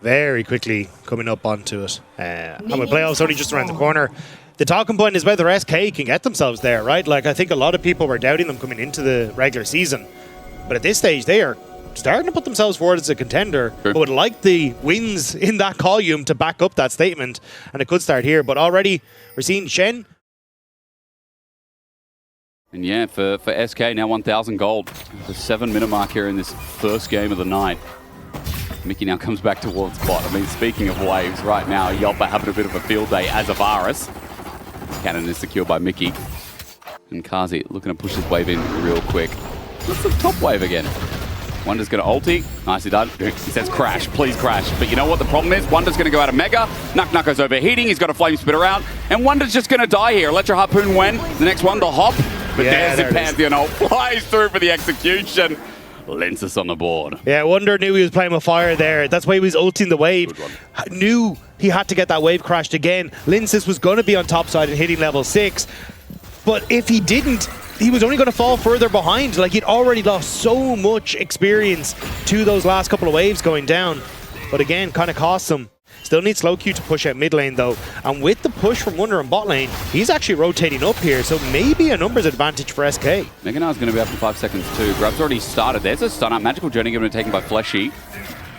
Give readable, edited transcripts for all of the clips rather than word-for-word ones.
very quickly coming up onto it. And with playoffs only just around the corner, the talking point is whether SK can get themselves there, right? Like, I think a lot of people were doubting them coming into the regular season. But at this stage, they are starting to put themselves forward as a contender. But would like the wins in that column to back up that statement. And it could start here. But already, we're seeing Shen. And yeah, for SK, now 1,000 gold. The 7-minute mark here in this first game of the night. Mickey now comes back towards bot. I mean, speaking of waves, right now, Yoppa having a bit of a field day as a virus. Cannon is secured by Mickey. And Kazi looking to push this wave in real quick. What's the top wave again? Wonder's going to ulti. Nicely done. He says crash, please crash. But you know what the problem is? Wonder's going to go out of Mega. Nucko's overheating. He's got a flame spit around. And Wonder's just going to die here. Electro Harpoon when? The next one, the hop. But there's the Pantheon ult. Flies through for the execution. Lensis on the board. Yeah, Wonder knew he was playing with fire there. That's why he was ulting the wave. Knew he had to get that wave crashed again. Lensis was going to be on top side and hitting level 6. But if he didn't, he was only going to fall further behind. Like, he'd already lost so much experience to those last couple of waves going down. But again, kind of cost him. Still needs LowQ to push out mid lane though. And with the push from Wonder in bot lane, he's actually rotating up here. So maybe a numbers advantage for SK. Mega Now's going to be up in 5 seconds too. Grub's already started. There's a stun up. Magical Journey going to be taken by Fleshy.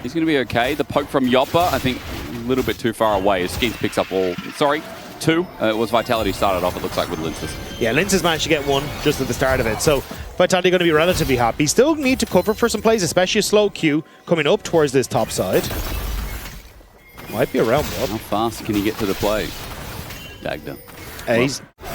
He's going to be okay. The poke from Yoppa, I think a little bit too far away. His Skeens picks up all... Sorry. 2. It was Vitality started off, it looks like, with Lensis. Yeah, Lensis managed to get 1 just at the start of it. So Vitality going to be relatively happy. Still need to cover for some plays, especially a slow Q coming up towards this top side. Might be around, bro. How fast can he get to the play? Dagda.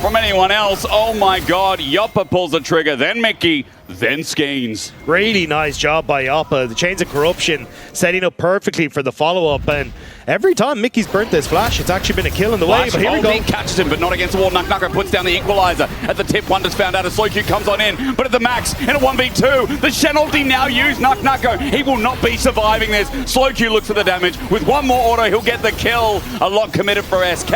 From anyone else, oh my god, Yoppa pulls the trigger, then Mickey, then Skeens. Really nice job by Yoppa. The Chains of Corruption setting up perfectly for the follow-up, and every time Mickey's burnt this flash, it's actually been a kill in the way, but here we go. Catches him, but not against the wall. Nucko puts down the equalizer. At the tip, Wonder's found out a slow Q comes on in, but at the max, in a 1v2, the Shen ulti now used. Nucko, he will not be surviving this. Slow Q looks for the damage. With one more auto, he'll get the kill. A lot committed for SK,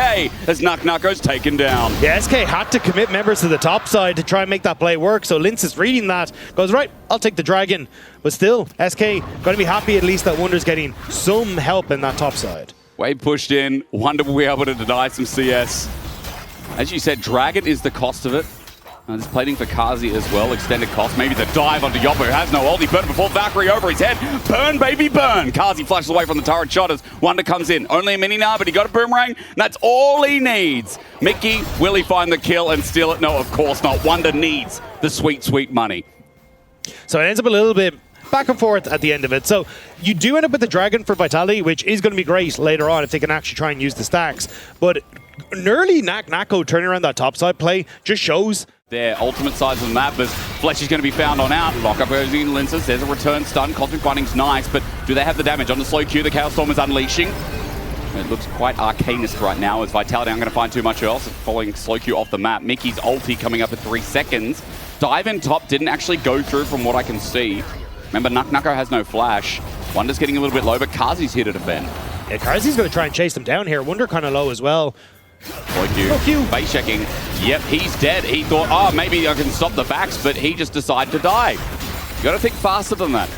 as Nucko's taken down. Yeah, SK had to commit members to the top side to try and make that play work, so Lince is reading that, goes, right, I'll take the dragon. But still, SK going to be happy at least that Wonder's getting some help in that top side. Wave pushed in, Wonder will be able to deny some CS. As you said, dragon is the cost of it. There's plating for Kazi as well, extended cost. Maybe the dive onto Yoppa, who has no ult. He burned before Valkyrie over his head. Burn, baby, burn. Kazi flashes away from the turret shot as Wonder comes in. Only a mini now, but he got a boomerang. And that's all he needs. Mickey, will he find the kill and steal it? No, of course not. Wonder needs the sweet, sweet money. So it ends up a little bit back and forth at the end of it. So you do end up with the dragon for Vitality, which is going to be great later on if they can actually try and use the stacks. But early Nako turning around that topside play just shows their ultimate size of the map, as Flesh is going to be found on out. Lockup goes in Lensis. There's a return stun. Cosmic Binding's nice, but do they have the damage on the slow Q? The Chaos Storm is unleashing. It looks quite arcanist right now as Vitality aren't going to find too much else. Following slow Q off the map. Mickey's ulti coming up at 3 seconds. Dive in top didn't actually go through from what I can see. Remember, Nucko has no flash. Wonder's getting a little bit low, but Kazi's here to defend. Yeah, Kazi's going to try and chase them down here. Wonder kind of low as well. Q. Base checking. Yep, he's dead. He thought, oh, maybe I can stop the backs, but he just decided to die. You got to think faster than that.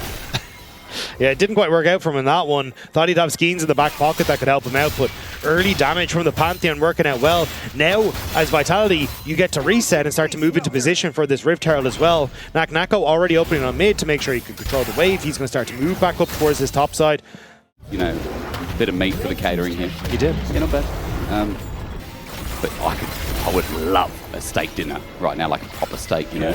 Yeah, it didn't quite work out for him in that one. Thought he'd have Skeens in the back pocket that could help him out, but early damage from the Pantheon working out well. Now, as Vitality, you get to reset and start to move into position for this Rift Herald as well. Nako already opening on mid to make sure he can control the wave. He's going to start to move back up towards his top side. You know, a bit of meat for the catering here. He did. Yeah, not bad. But I would love a steak dinner right now, like a proper steak, you know.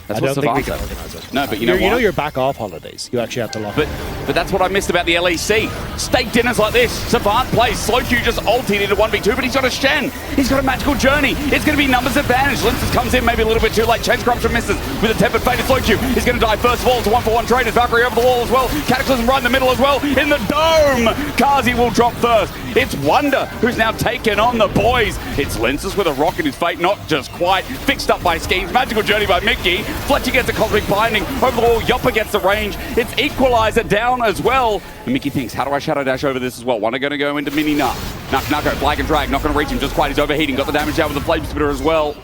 That's I don't think we can organize it. No, but you know what? You know you're back off holidays. You actually have to lock it. But that's what I missed about the LEC. Steak dinners like this. Savant plays. Slow Q just ulted into 1v2, but he's got a Shen. He's got a magical journey. It's going to be numbers advantage. Lensis comes in maybe a little bit too late. Chains Corruption misses with a tempered fate. Slow Q is going to die first of all. It's a 1-for-1 trade. It's Valkyrie over the wall as well. Cataclysm right in the middle as well. In the dome. Kazi will drop first. It's Wonder who's now taken on the boys. It's Lensis with a rock in his fate. Not just quite. Fixed up by Skeens. Magical journey by Mickey. Fletcher gets a cosmic binding over the wall. Yoppa gets the range. It's equalizer down as well. And Mickey thinks, how do I shadow dash over this as well? Wonder going to go into mini Nucko, flag and drag, not going to reach him just quite. He's overheating. Got the damage out with the flame spitter as well.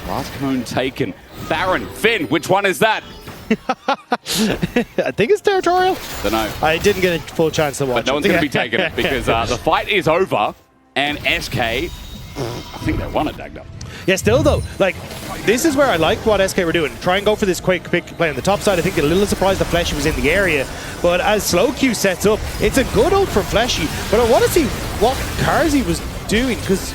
Last cone taken. Baron, Finn, which one is that? I think it's territorial. Don't know. I didn't get a full chance to watch But no one's going to be taking it because the fight is over, and SK, I think they won it, Dagda. Yeah, still though, like, this is where I like what SK were doing. Try and go for this quick pick play on the top side. I think a little surprised that Fleshy was in the area. But as Slowq sets up, it's a good ult from Fleshy. But I want to see what Carzy was doing, because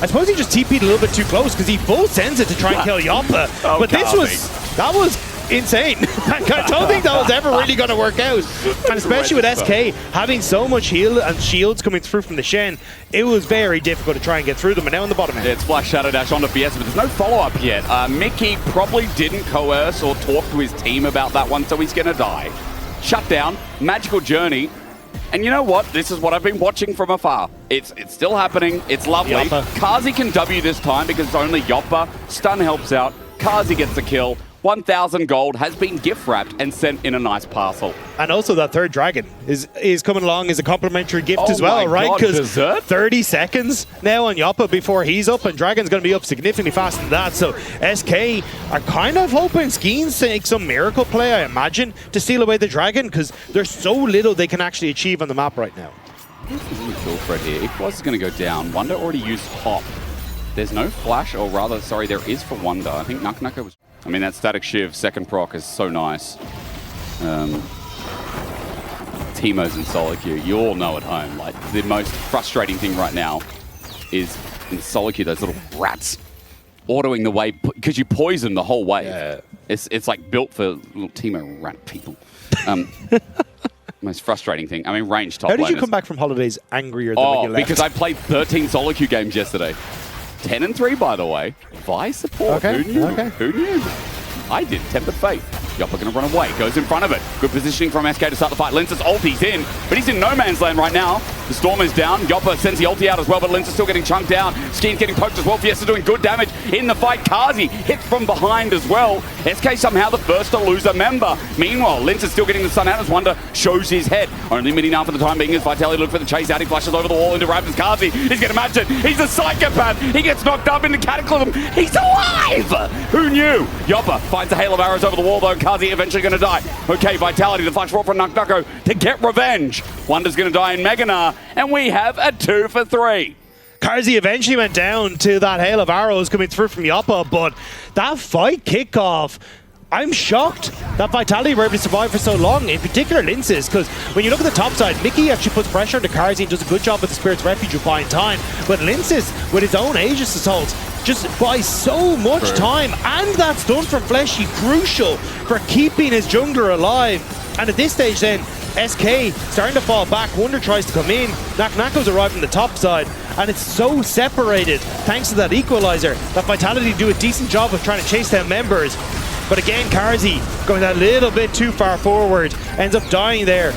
I suppose he just TP'd a little bit too close, because he full sends it to try and kill Yoppa. Oh, but that was insane. I don't think that was ever really going to work out. And especially with SK having so much heal and shields coming through from the Shen, it was very difficult to try and get through them. And now on the bottom end. Yeah, it's Flash Shadow Dash onto Fiesta, but there's no follow-up yet. Mickey probably didn't coerce or talk to his team about that one, so he's going to die. Shut down, magical journey. And you know what? This is what I've been watching from afar. It's still happening. It's lovely. Yoppa. Carzy can W this time because it's only Yoppa. Stun helps out. Carzy gets the kill. 1,000 gold has been gift wrapped and sent in a nice parcel. And also that third dragon is coming along as a complimentary gift as well, right? Because 30 seconds now on Yoppa before he's up, and Dragon's going to be up significantly faster than that. So SK are kind of hoping Skeens to make some miracle play, I imagine, to steal away the dragon, because there's so little they can actually achieve on the map right now. This is a kill threat here. If was going to go down, Wonder already used Hop. There's no flash, or rather, sorry, there is for Wonder. I think Nuka was... I mean, that Static Shiv second proc is so nice. Teemos and solo queue, you all know at home, like, the most frustrating thing right now is in solo queue, those little rats autoing the way, because you poison the whole wave. Yeah. It's like built for little Teemo rat people. Most frustrating thing. I mean, range top How did you laners. come back from holidays angrier than when you left? Because I played 13 solo queue games yesterday. 10-3, by the way. Vi support. Okay, Who knew? okay. Who knew? I did. Tempered Fate. Yoppa going to run away. Goes in front of it. Good positioning from SK to start the fight. Lince's ulti's in, but he's in no man's land right now. The Storm is down. Yoppa sends the ulti out as well, but Lince is still getting chunked down. Skeen's getting poked as well. Fiesta doing good damage in the fight. Carzy hit from behind as well. SK somehow the first to lose a member. Meanwhile, Lince is still getting the sun out as Wonder shows his head. Only mini now for the time being as Vitality look for the chase out. He flashes over the wall into Ravens. Carzy, he's going to match it. He's a psychopath. He gets knocked up into Cataclysm. He's alive! Who knew? Yoppa finds a hail of arrows over the wall though. Carzy eventually going to die. Okay, Vitality, the flash brought from Nuka to get revenge. Wonder's going to die in Meganar, and we have a 2 for 3. Carzy eventually went down to that hail of arrows coming through from Yoppa, but that fight kickoff, I'm shocked that Vitality were able to survive for so long, in particular Lince's, because when you look at the top side, Mickey actually puts pressure on the Carzy and does a good job with the Spirit's Refuge of buying time, but Lince's, with his own Aegis assaults, just buys so much time, and that's done from Fleshy, crucial for keeping his jungler alive. And at this stage then, SK starting to fall back. Wonder tries to come in. Nako's arrived on the top side, and it's so separated thanks to that equalizer that Vitality do a decent job of trying to chase down members. But again, Carzy going a little bit too far forward, ends up dying there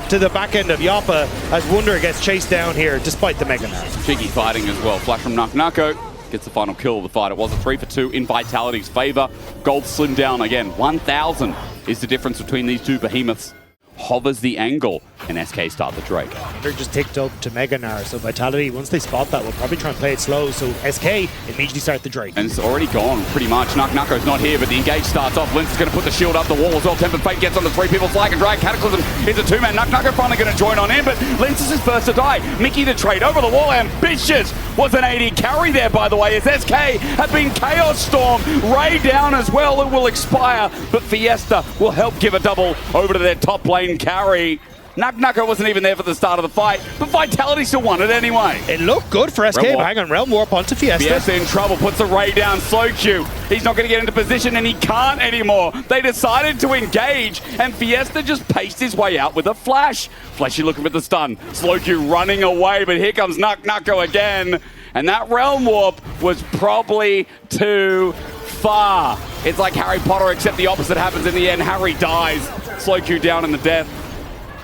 to the back end of Yoppa as Wonder gets chased down here despite the Mega Man. Cheeky fighting as well. Flash from Nako. Gets the final kill of the fight. It was a 3 for 2 in Vitality's favor. Gold slimmed down again. 1,000 is the difference between these two behemoths. Hovers the angle, and SK start the Drake. They're just ticked up to Meganar, so Vitality, once they spot that, will probably try and play it slow, so SK immediately start the Drake. And it's already gone, pretty much. Nako's not here, but the engage starts off. Lince is going to put the shield up the wall as well. Tempered Fate gets on the 3 people, flag and drag. Cataclysm is a 2-man. Nako finally going to join on in, but Lince is his first to die. Mickey to trade over the wall. Ambitious was an AD carry there, by the way, as SK have been Chaos Storm. Ray down as well. It will expire, but Fiesta will help give a double over to their top lane carry. Nako wasn't even there for the start of the fight, but Vitality still won it anyway. It looked good for SK, but hang on, Realm Warp onto Fiesta. Fiesta in trouble, puts a Ray down, Slowq. He's not going to get into position, and he can't anymore. They decided to engage, and Fiesta just paced his way out with a flash. Fleshy looking for the stun. Slowq running away, but here comes Nako again. And that Realm Warp was probably too far. It's like Harry Potter, except the opposite happens in the end. Harry dies. Slowq down in the death.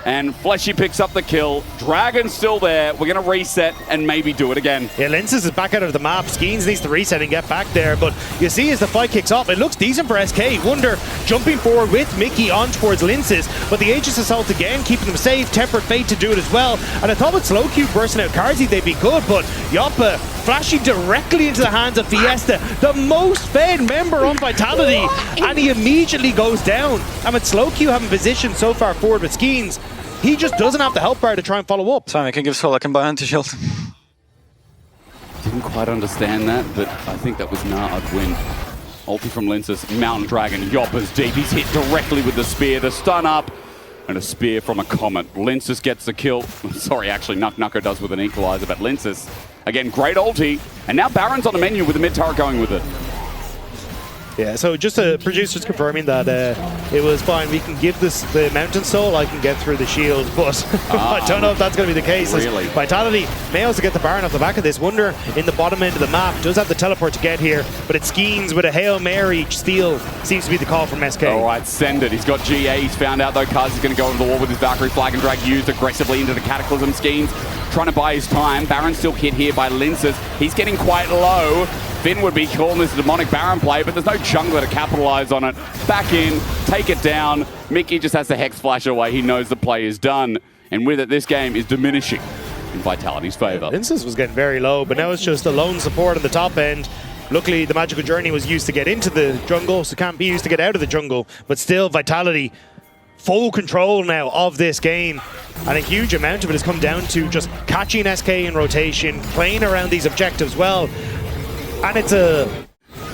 And Fleshy picks up the kill. Dragon's still there. We're going to reset and maybe do it again. Yeah, Lince's is back out of the map. Skeens needs to reset and get back there. But you see as the fight kicks off, it looks decent for SK. Wonder jumping forward with Mickey on towards Lince's. But the Aegis Assault again, keeping them safe. Tempered Fate to do it as well. And I thought with Slowq bursting out Carzy, they'd be good. But Yoppa flashing directly into the hands of Fiesta, the most fed member on Vitality, and he immediately goes down. And with slowQ having position so far forward with Skeens, he just doesn't have the help bar to try and follow up. Fine, I can give Soul, I can buy anti-shield. Didn't quite understand that, but I think that was Na'D win. Ulti from Linces, Mountain Dragon, Yopper's deep. He's hit directly with the spear, the stun up, and a spear from a Comet. Linces gets the kill. Sorry, actually, Nucko does with an equalizer, but Linces, again, great ulti. And now Baron's on the menu with the mid turret going with it. Yeah, so just producers confirming that it was fine. We can give this the Mountain Soul, I can get through the shield, but I don't know if that's going to be the case. Really? Vitality may also get the Baron off the back of this. Wonder in the bottom end of the map, does have the teleport to get here, but it's Skeens with a Hail Mary steal. Seems to be the call from SK. All right, send it. He's got GA. He's found out though Kaz is going to go over the wall with his Valkyrie flag and drag used aggressively into the Cataclysm. Skeens trying to buy his time. Baron still hit here by Linces. He's getting quite low. Finn would be calling this a demonic Baron play, but there's no jungler to capitalize on it. Back in, take it down. Mickey just has to Hex Flash away. He knows the play is done. And with it, this game is diminishing in Vitality's favor. Linces was getting very low, but now it's just a lone support on the top end. Luckily, the Magical Journey was used to get into the jungle, so can't be used to get out of the jungle. But still, Vitality, full control now of this game. And a huge amount of it has come down to just catching SK in rotation, playing around these objectives well. And it's a...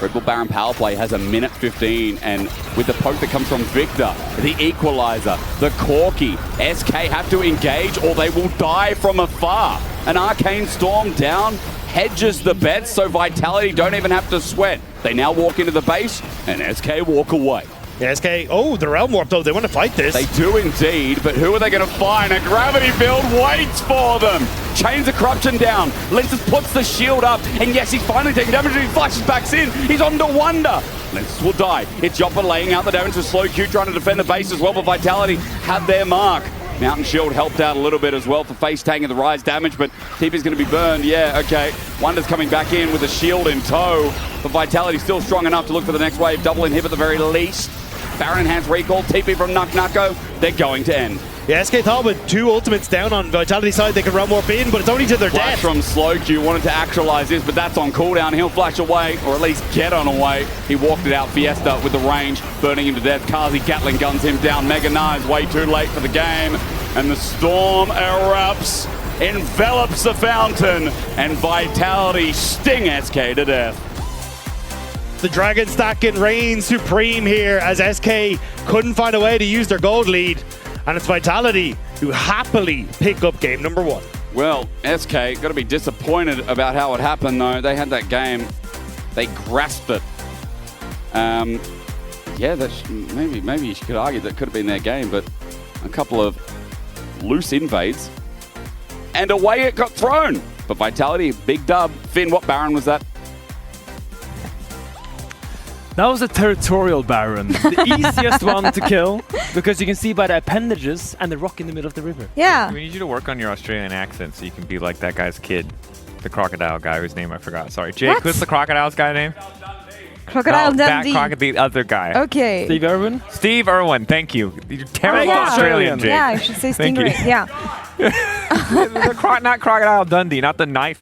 Red Bull Baron power play has a minute 15, and with the poke that comes from Victor, the equalizer, the Corki, SK have to engage or they will die from afar. An Arcane Storm down hedges the bets, so Vitality don't even have to sweat. They now walk into the base, and SK walk away. Yeah, SK, oh, the Realm Warp though, they want to fight this. They do indeed, but who are they going to find? A gravity field waits for them. Chains of Corruption down. Linces puts the shield up, and yes, he's finally taking damage, and he flashes back in. He's on to Wonder. Linces will die. It's Yopper laying out the damage to slowQ, trying to defend the base as well, but Vitality have their mark. Mountain Shield helped out a little bit as well for face taking the rise damage, but TP's going to be burned. Yeah, okay. Wonder's coming back in with a shield in tow, but Vitality still strong enough to look for the next wave. Double inhib at the very least. Baron enhanced recall, TP from Nucko, they're going to end. Yeah, SK thought with two ultimates down on Vitality side, they could run warp in, but it's only to their Flash death. From slowQ wanted to actualize this, but that's on cooldown. He'll flash away, or at least get on away. He walked it out. Fiesta with the range, burning him to death. Kazi Gatling guns him down. Mega Knives way too late for the game, and the storm erupts, envelops the fountain, and Vitality sting SK to death. The Dragon stacking reigns supreme here as SK couldn't find a way to use their gold lead. And it's Vitality who happily pick up game number 1. Well, SK got to be disappointed about how it happened, though. They had that game. They grasped it. Yeah, that's, maybe you could argue that could have been their game, but a couple of loose invades. And away it got thrown. But Vitality, big dub. Finn, what Baron was that? That was a territorial Baron, the easiest one to kill, because you can see by the appendages and the rock in the middle of the river. Yeah. We need you to work on your Australian accent so you can be like that guy's kid, the crocodile guy whose name I forgot. Sorry, Jake. What? What's the crocodile's guy name? Crocodile Dundee. The other guy. Okay. Steve Irwin? Steve Irwin. Thank you. You're terrible yeah. Australian, Jake. Yeah, I should say Thank you. Stingray. Yeah. Not Crocodile Dundee, not the knife.